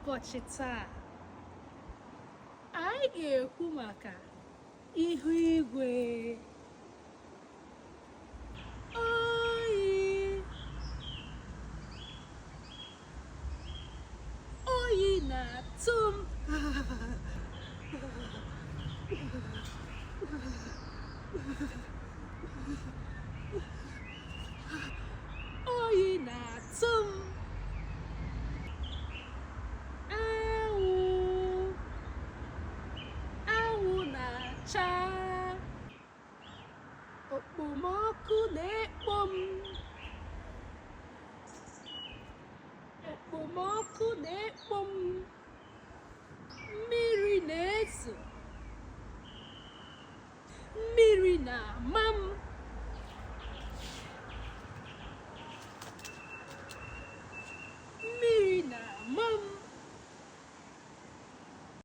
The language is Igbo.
N'ụbọchị taa, anyị ga-ekwu maka ihu igwe. Oyi na-atụ m. Oyi na-atụ m. Anwụ na-acha. Okpomọkụ na-ekpo m. Okpomọkụ na-ekpo m.